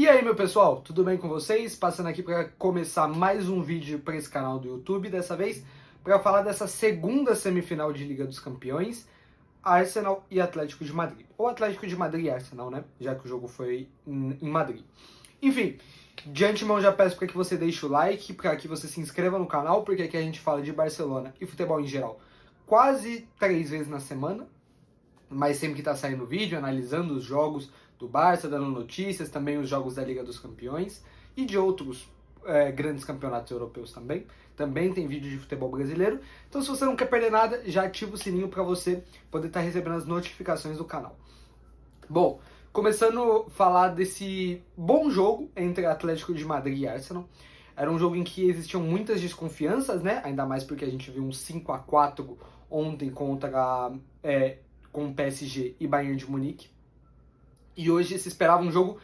E aí, meu pessoal, tudo bem com vocês? Passando aqui para começar mais um vídeo para esse canal do YouTube, dessa vez para falar dessa segunda semifinal de Liga dos Campeões, Arsenal e Atlético de Madrid. Ou Atlético de Madrid e Arsenal, né? Já que o jogo foi em Madrid. Enfim, de antemão já peço para que você deixe o like, para que você se inscreva no canal, porque aqui a gente fala de Barcelona e futebol em geral quase 3 vezes na semana, mas sempre que está saindo vídeo, analisando os jogos do Barça, dando notícias, também os jogos da Liga dos Campeões e de outros grandes campeonatos europeus também. Também tem vídeo de futebol brasileiro. Então, se você não quer perder nada, já ativa o sininho para você poder estar recebendo as notificações do canal. Bom, começando a falar desse bom jogo entre Atlético de Madrid e Arsenal. Era um jogo em que existiam muitas desconfianças, né? Ainda mais porque a gente viu um 5-4 ontem contra com PSG e Bayern de Munique. E hoje se esperava um jogo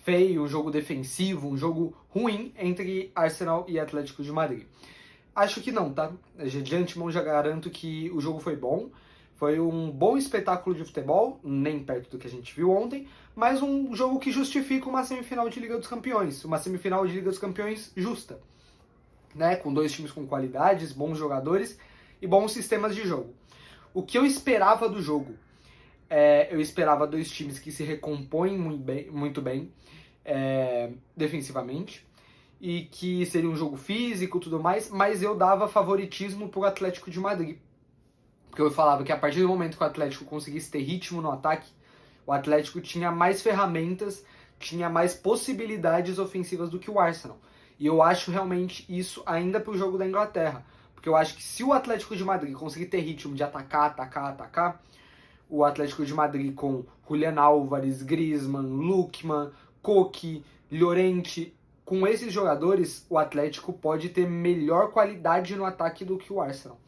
feio, um jogo defensivo, um jogo ruim entre Arsenal e Atlético de Madrid. Acho que não, tá? De antemão já garanto que o jogo foi bom. Foi um bom espetáculo de futebol, nem perto do que a gente viu ontem, mas um jogo que justifica uma semifinal de Liga dos Campeões. Uma semifinal de Liga dos Campeões justa, né? Com dois times com qualidades, bons jogadores e bons sistemas de jogo. O que eu esperava do jogo? Eu esperava dois times que se recompõem muito bem defensivamente e que seria um jogo físico e tudo mais, mas eu dava favoritismo pro Atlético de Madrid. Porque eu falava que a partir do momento que o Atlético conseguisse ter ritmo no ataque, o Atlético tinha mais ferramentas, tinha mais possibilidades ofensivas do que o Arsenal. E eu acho realmente isso ainda pro jogo da Inglaterra. Porque eu acho que se o Atlético de Madrid conseguir ter ritmo de atacar, o Atlético de Madrid com Julián Álvares, Griezmann, Lookman, Koke, Llorente, com esses jogadores, o Atlético pode ter melhor qualidade no ataque do que o Arsenal.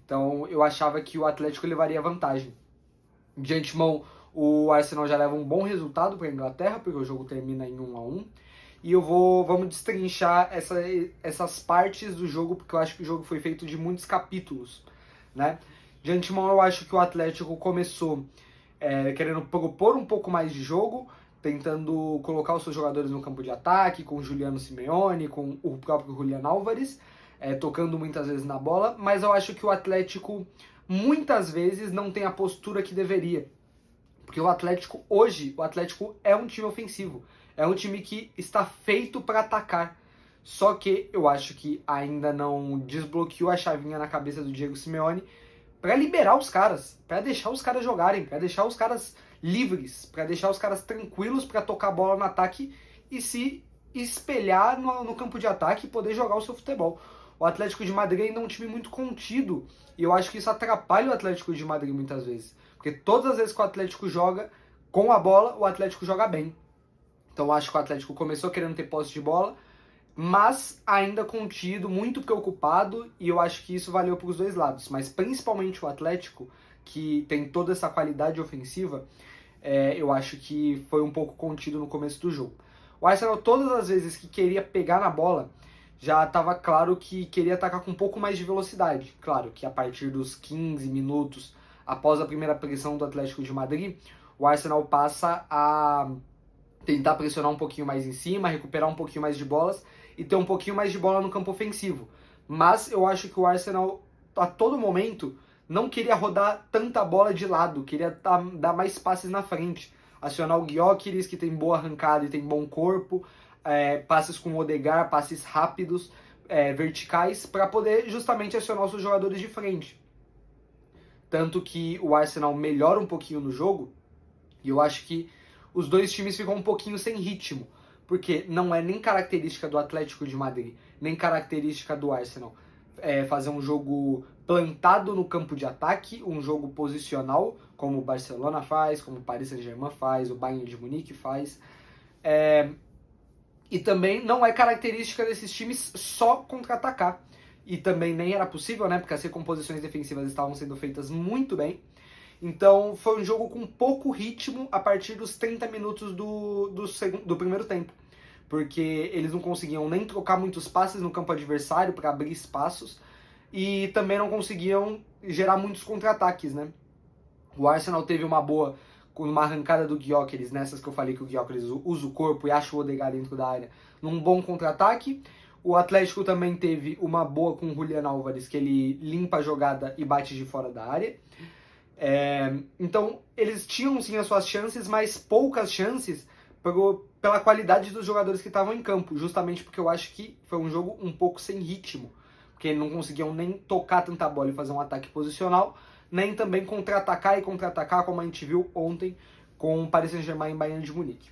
Então eu achava que o Atlético levaria vantagem. De antemão, o Arsenal já leva um bom resultado para a Inglaterra, porque o jogo termina em 1-1. E vamos destrinchar essas partes do jogo, porque eu acho que o jogo foi feito de muitos capítulos, né? De antemão, eu acho que o Atlético começou querendo propor um pouco mais de jogo, tentando colocar os seus jogadores no campo de ataque, com o Juliano Simeone, com o próprio Julián Álvares, tocando muitas vezes na bola, mas eu acho que o Atlético muitas vezes não tem a postura que deveria. Porque o Atlético é um time ofensivo, é um time que está feito para atacar. Só que eu acho que ainda não desbloqueou a chavinha na cabeça do Diego Simeone para liberar os caras, para deixar os caras jogarem, para deixar os caras livres, para deixar os caras tranquilos para tocar a bola no ataque e se espelhar no campo de ataque e poder jogar o seu futebol. O Atlético de Madrid ainda é um time muito contido e eu acho que isso atrapalha o Atlético de Madrid muitas vezes. Porque todas as vezes que o Atlético joga com a bola, o Atlético joga bem. Então eu acho que o Atlético começou querendo ter posse de bola, mas ainda contido, muito preocupado, e eu acho que isso valeu para os dois lados. Mas principalmente o Atlético, que tem toda essa qualidade ofensiva, eu acho que foi um pouco contido no começo do jogo. O Arsenal, todas as vezes que queria pegar na bola, já estava claro que queria atacar com um pouco mais de velocidade. Claro que a partir dos 15 minutos após a primeira pressão do Atlético de Madrid, o Arsenal passa a tentar pressionar um pouquinho mais em cima, recuperar um pouquinho mais de bolas e ter um pouquinho mais de bola no campo ofensivo. Mas eu acho que o Arsenal, a todo momento, não queria rodar tanta bola de lado, queria dar mais passes na frente. Acionar o Gyökeres, que tem boa arrancada e tem bom corpo, passes com o Odegaard, passes rápidos, verticais, para poder justamente acionar os seus jogadores de frente. Tanto que o Arsenal melhora um pouquinho no jogo, e eu acho que os dois times ficam um pouquinho sem ritmo, porque não é nem característica do Atlético de Madrid, nem característica do Arsenal fazer um jogo plantado no campo de ataque, um jogo posicional, como o Barcelona faz, como o Paris Saint-Germain faz, o Bayern de Munique faz. E também não é característica desses times só contra-atacar. E também nem era possível, né? Porque as recomposições defensivas estavam sendo feitas muito bem. Então foi um jogo com pouco ritmo a partir dos 30 minutos do primeiro tempo. Porque eles não conseguiam nem trocar muitos passes no campo adversário para abrir espaços. E também não conseguiam gerar muitos contra-ataques, né? O Arsenal teve uma boa numa arrancada do Gyökeres, nessas que eu falei que o Gyökeres usa o corpo e acha o Odegaard dentro da área, num bom contra-ataque. O Atlético também teve uma boa com o Julián Álvares, que ele limpa a jogada e bate de fora da área. Então, eles tinham sim as suas chances, mas poucas chances pela qualidade dos jogadores que estavam em campo, justamente porque eu acho que foi um jogo um pouco sem ritmo, porque não conseguiam nem tocar tanta bola e fazer um ataque posicional, nem também contra-atacar, como a gente viu ontem com o Paris Saint-Germain e Bayern de Munique.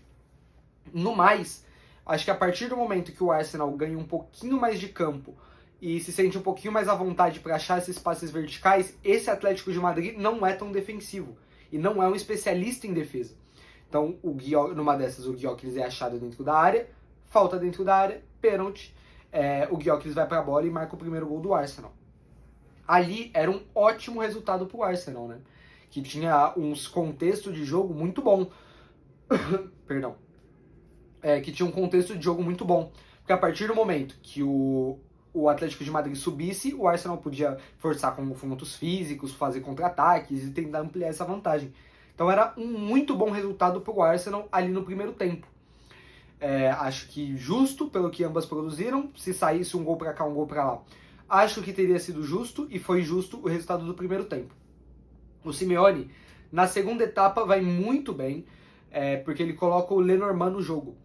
No mais, acho que a partir do momento que o Arsenal ganha um pouquinho mais de campo e se sente um pouquinho mais à vontade para achar esses passes verticais, esse Atlético de Madrid não é tão defensivo e não é um especialista em defesa. Então, numa dessas, o Gyökeres é achado dentro da área, falta dentro da área, pênalti, o Gyökeres vai para a bola e marca o primeiro gol do Arsenal. Ali era um ótimo resultado para o Arsenal, né? Que tinha uns contextos de jogo muito bom. Perdão. Que tinha um contexto de jogo muito bom. Porque a partir do momento que o Atlético de Madrid subisse, o Arsenal podia forçar com confrontos físicos, fazer contra-ataques e tentar ampliar essa vantagem. Então era um muito bom resultado para o Arsenal ali no primeiro tempo. Acho que justo pelo que ambas produziram, se saísse um gol para cá, um gol para lá. Acho que teria sido justo e foi justo o resultado do primeiro tempo. O Simeone, na segunda etapa, vai muito bem, porque ele coloca o Lenormand no jogo.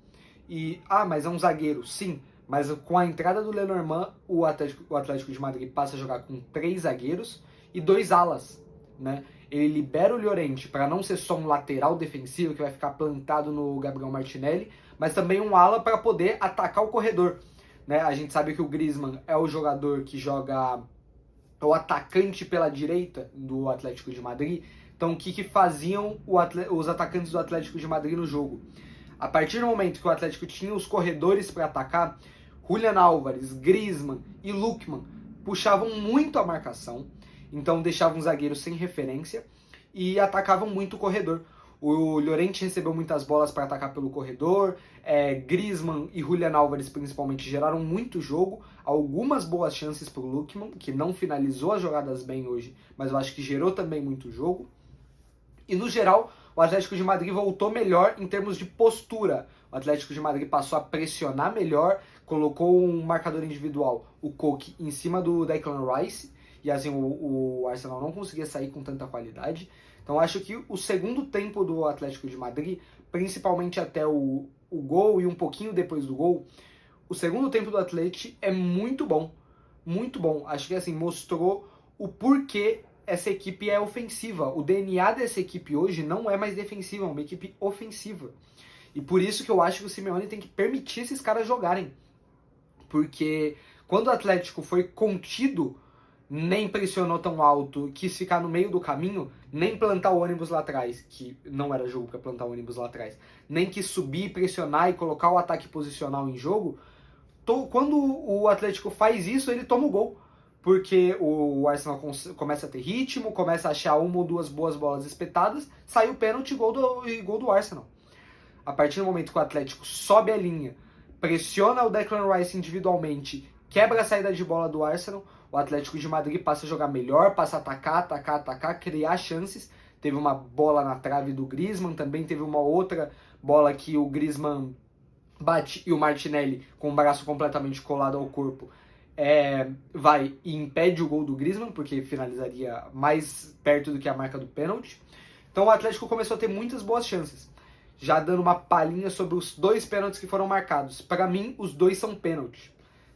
Mas é um zagueiro, sim, mas com a entrada do Lenormand, o Atlético de Madrid passa a jogar com 3 zagueiros e 2 alas, né? Ele libera o Llorente para não ser só um lateral defensivo que vai ficar plantado no Gabriel Martinelli, mas também um ala para poder atacar o corredor, né? A gente sabe que o Griezmann é o jogador que joga, é o atacante pela direita do Atlético de Madrid. Então o que faziam os atacantes do Atlético de Madrid no jogo? A partir do momento que o Atlético tinha os corredores para atacar, Julián Álvares, Griezmann e Lookman puxavam muito a marcação, então deixavam os zagueiros sem referência e atacavam muito o corredor. O Llorente recebeu muitas bolas para atacar pelo corredor, Griezmann e Julián Álvares principalmente geraram muito jogo, algumas boas chances para o Lookman, que não finalizou as jogadas bem hoje, mas eu acho que gerou também muito jogo. E no geral, o Atlético de Madrid voltou melhor em termos de postura. O Atlético de Madrid passou a pressionar melhor, colocou um marcador individual, o Koke, em cima do Declan Rice, e assim o Arsenal não conseguia sair com tanta qualidade. Então acho que o segundo tempo do Atlético de Madrid, principalmente até o gol e um pouquinho depois do gol, o segundo tempo do Atlético é muito bom. Muito bom. Acho que assim, mostrou o porquê essa equipe é ofensiva. O DNA dessa equipe hoje não é mais defensiva, é uma equipe ofensiva. E por isso que eu acho que o Simeone tem que permitir esses caras jogarem. Porque quando o Atlético foi contido, nem pressionou tão alto, quis ficar no meio do caminho, nem plantar o ônibus lá atrás, que não era jogo para plantar o ônibus lá atrás, nem quis subir, pressionar e colocar o ataque posicional em jogo, quando o Atlético faz isso, ele toma o gol. Porque o Arsenal começa a ter ritmo, começa a achar uma ou duas boas bolas espetadas, sai o pênalti e gol do Arsenal. A partir do momento que o Atlético sobe a linha, pressiona o Declan Rice individualmente, quebra a saída de bola do Arsenal, o Atlético de Madrid passa a jogar melhor, passa a atacar, criar chances. Teve uma bola na trave do Griezmann, também teve uma outra bola que o Griezmann bate e o Martinelli, com o braço completamente colado ao corpo, vai e impede o gol do Griezmann, porque finalizaria mais perto do que a marca do pênalti. Então o Atlético começou a ter muitas boas chances. Já dando uma palhinha sobre os 2 pênaltis que foram marcados. Para mim, os 2 são pênalti,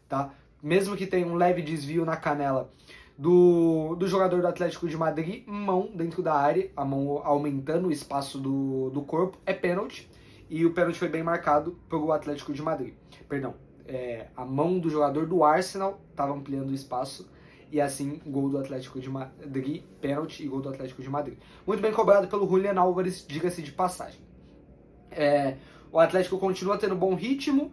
tá? Mesmo que tenha um leve desvio na canela do jogador do Atlético de Madrid, mão dentro da área, a mão aumentando o espaço do corpo, é pênalti. E o pênalti foi bem marcado pelo Atlético de Madrid. Perdão. A mão do jogador do Arsenal estava ampliando o espaço e assim gol do Atlético de Madrid, pênalti e gol do Atlético de Madrid. Muito bem cobrado pelo Julián Álvares, diga-se de passagem. O Atlético continua tendo bom ritmo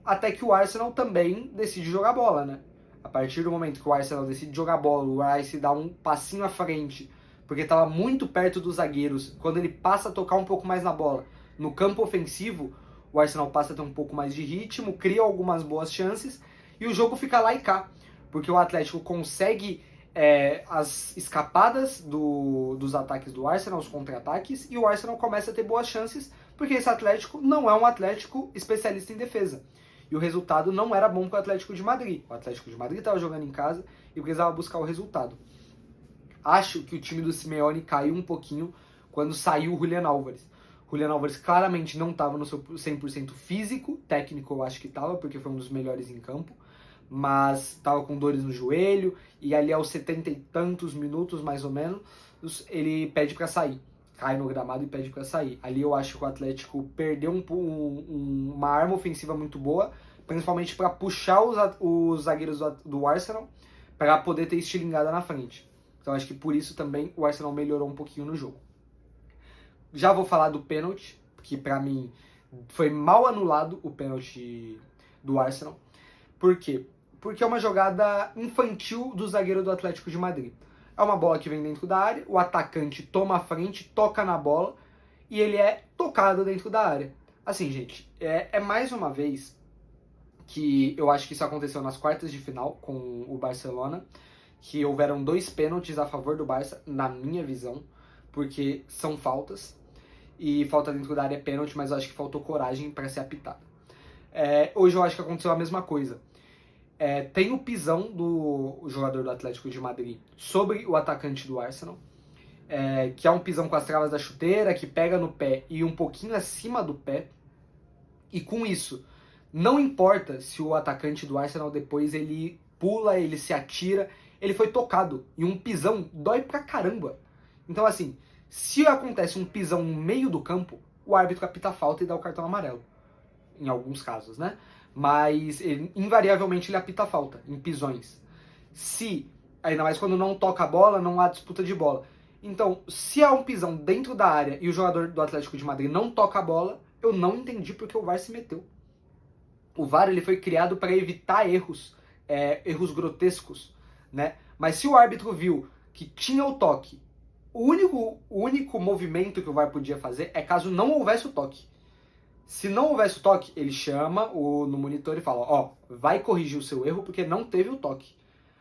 até que o Arsenal também decide jogar bola, né? A partir do momento que o Arsenal decide jogar bola, o Rice dá um passinho à frente, porque estava muito perto dos zagueiros. Quando ele passa a tocar um pouco mais na bola no campo ofensivo, o Arsenal passa a ter um pouco mais de ritmo, cria algumas boas chances e o jogo fica lá e cá, porque o Atlético consegue as escapadas dos ataques do Arsenal, os contra-ataques, e o Arsenal começa a ter boas chances, porque esse Atlético não é um Atlético especialista em defesa. E o resultado não era bom para o Atlético de Madrid. O Atlético de Madrid estava jogando em casa e precisava buscar o resultado. Acho que o time do Simeone caiu um pouquinho quando saiu o Julián Álvares. O Julián Álvares claramente não estava no seu 100% físico, técnico eu acho que estava, porque foi um dos melhores em campo, mas estava com dores no joelho, e ali aos 70 e tantos minutos, mais ou menos, ele pede para sair. Cai no gramado e pede para sair. Ali eu acho que o Atlético perdeu uma arma ofensiva muito boa, principalmente para puxar os zagueiros do Arsenal, para poder ter estilingada na frente. Então acho que por isso também o Arsenal melhorou um pouquinho no jogo. Já vou falar do pênalti, que para mim foi mal anulado o pênalti do Arsenal. Por quê? Porque é uma jogada infantil do zagueiro do Atlético de Madrid. É uma bola que vem dentro da área, o atacante toma a frente, toca na bola e ele é tocado dentro da área. Assim, gente, é mais uma vez que eu acho que isso aconteceu nas quartas de final com o Barcelona, que houveram 2 pênaltis a favor do Barça, na minha visão, porque são faltas, e falta dentro da área é pênalti, mas eu acho que faltou coragem para ser apitada. Hoje eu acho que aconteceu a mesma coisa. Tem o pisão do jogador do Atlético de Madrid sobre o atacante do Arsenal, que é um pisão com as travas da chuteira, que pega no pé e um pouquinho acima do pé, e com isso, não importa se o atacante do Arsenal depois ele pula, ele se atira, ele foi tocado, e um pisão dói pra caramba. Então assim, se acontece um pisão no meio do campo, o árbitro apita a falta e dá o cartão amarelo, em alguns casos, né? Mas invariavelmente ele apita a falta em pisões. Ainda mais quando não toca a bola, não há disputa de bola. Então, se há um pisão dentro da área e o jogador do Atlético de Madrid não toca a bola, eu não entendi porque o VAR se meteu. O VAR ele foi criado para evitar erros grotescos, né? Mas se o árbitro viu que tinha o toque, o único movimento que o VAR podia fazer é caso não houvesse o toque. Se não houvesse o toque, ele chama no monitor e fala, vai corrigir o seu erro porque não teve o toque.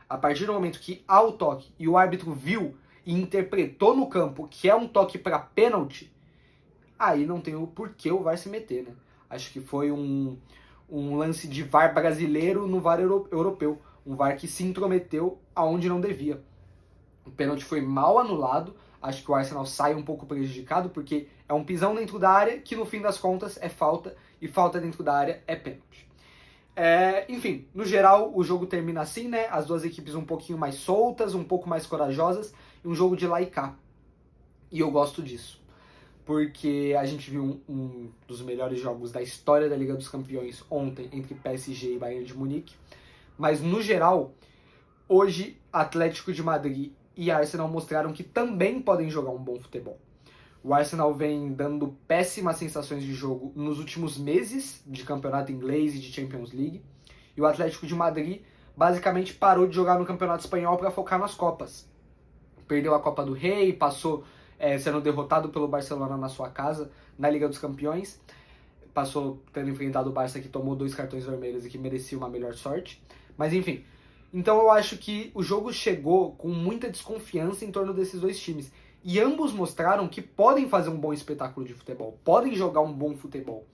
A partir do momento que há o toque e o árbitro viu e interpretou no campo que é um toque para pênalti, aí não tem o porquê o VAR se meter, né? Acho que foi um lance de VAR brasileiro no VAR europeu. Um VAR que se intrometeu aonde não devia. O pênalti foi mal anulado. Acho que o Arsenal sai um pouco prejudicado, porque é um pisão dentro da área que, no fim das contas, é falta, e falta dentro da área é pênalti. Enfim, no geral, o jogo termina assim, né? As duas equipes um pouquinho mais soltas, um pouco mais corajosas, e um jogo de lá e cá. E eu gosto disso, porque a gente viu um dos melhores jogos da história da Liga dos Campeões ontem, entre PSG e Bayern de Munique. Mas, no geral, hoje, Atlético de Madrid e Arsenal mostraram que também podem jogar um bom futebol. O Arsenal vem dando péssimas sensações de jogo nos últimos meses de campeonato inglês e de Champions League. E o Atlético de Madrid basicamente parou de jogar no campeonato espanhol para focar nas Copas. Perdeu a Copa do Rei, passou sendo derrotado pelo Barcelona na sua casa, na Liga dos Campeões. Passou tendo enfrentado o Barça, que tomou 2 cartões vermelhos e que merecia uma melhor sorte. Mas enfim, então eu acho que o jogo chegou com muita desconfiança em torno desses dois times. E ambos mostraram que podem fazer um bom espetáculo de futebol, podem jogar um bom futebol.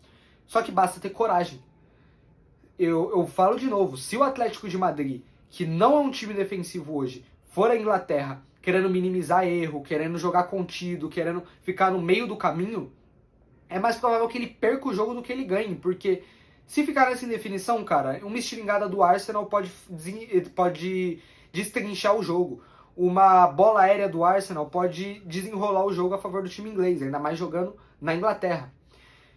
Só que basta ter coragem. Eu falo de novo, se o Atlético de Madrid, que não é um time defensivo hoje, for à Inglaterra querendo minimizar erro, querendo jogar contido, querendo ficar no meio do caminho, é mais provável que ele perca o jogo do que ele ganhe, porque se ficar nessa indefinição, cara, uma estilingada do Arsenal pode destrinchar o jogo. Uma bola aérea do Arsenal pode desenrolar o jogo a favor do time inglês, ainda mais jogando na Inglaterra.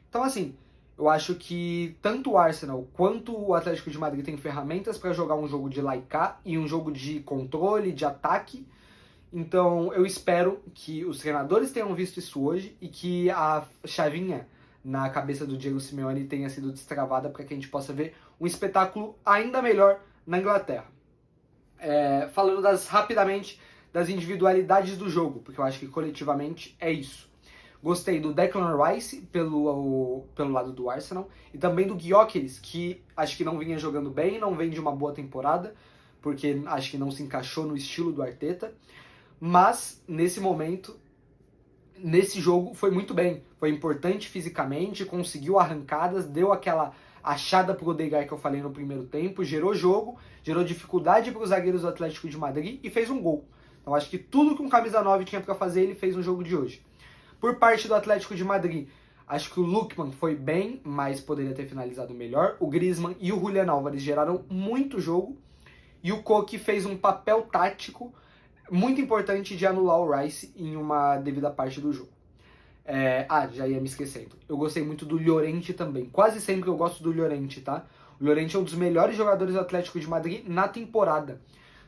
Então, assim, eu acho que tanto o Arsenal quanto o Atlético de Madrid têm ferramentas para jogar um jogo de lá e cá e um jogo de controle, de ataque. Então, eu espero que os treinadores tenham visto isso hoje e que a chavinha na cabeça do Diego Simeone tenha sido destravada para que a gente possa ver um espetáculo ainda melhor na Inglaterra. Falando rapidamente das individualidades do jogo, porque eu acho que coletivamente é isso. Gostei do Declan Rice pelo lado do Arsenal e também do Gyökeres, que acho que não vinha jogando bem, não vem de uma boa temporada, porque acho que não se encaixou no estilo do Arteta. Mas, nesse momento, nesse jogo, foi muito bem. Foi importante fisicamente, conseguiu arrancadas, deu aquela achada pro Odegaard que eu falei no primeiro tempo, gerou jogo, gerou dificuldade para os zagueiros do Atlético de Madrid e fez um gol. Então acho que tudo que um camisa 9 tinha para fazer, ele fez no jogo de hoje. Por parte do Atlético de Madrid, acho que o Lookman foi bem, mas poderia ter finalizado melhor. O Griezmann e o Julián Álvares geraram muito jogo. E o Koke fez um papel tático muito importante de anular o Rice em uma devida parte do jogo. Já ia me esquecendo. Eu gostei muito do Llorente também. Quase sempre eu gosto do Llorente, tá? O Llorente é um dos melhores jogadores do Atlético de Madrid na temporada.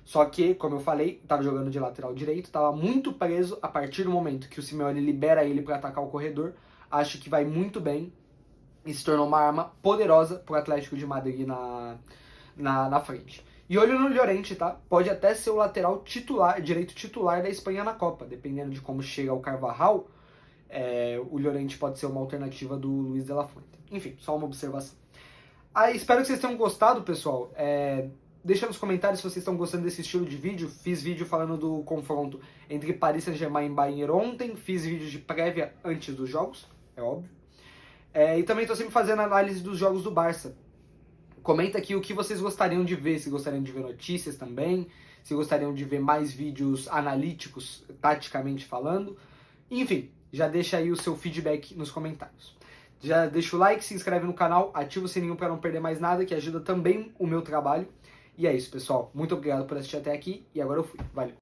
Só que, como eu falei, estava jogando de lateral direito, estava muito preso. A partir do momento que o Simeone libera ele para atacar o corredor, acho que vai muito bem e se tornou uma arma poderosa para o Atlético de Madrid na frente. E olho no Llorente, tá? Pode até ser o lateral titular, direito titular da Espanha na Copa, dependendo de como chega o Carvajal. O Llorente pode ser uma alternativa do Luis de la Fuente. Enfim, só uma observação. Espero que vocês tenham gostado, pessoal. Deixa nos comentários se vocês estão gostando desse estilo de vídeo. Fiz vídeo falando do confronto entre Paris Saint-Germain e Bayern ontem. Fiz vídeo de prévia antes dos jogos, é óbvio. E também estou sempre fazendo análise dos jogos do Barça. Comenta aqui o que vocês gostariam de ver, se gostariam de ver notícias também, se gostariam de ver mais vídeos analíticos, taticamente falando. Enfim, já deixa aí o seu feedback nos comentários. Já deixa o like, se inscreve no canal, ativa o sininho para não perder mais nada, que ajuda também o meu trabalho. E é isso, pessoal. Muito obrigado por assistir até aqui e agora eu fui. Valeu!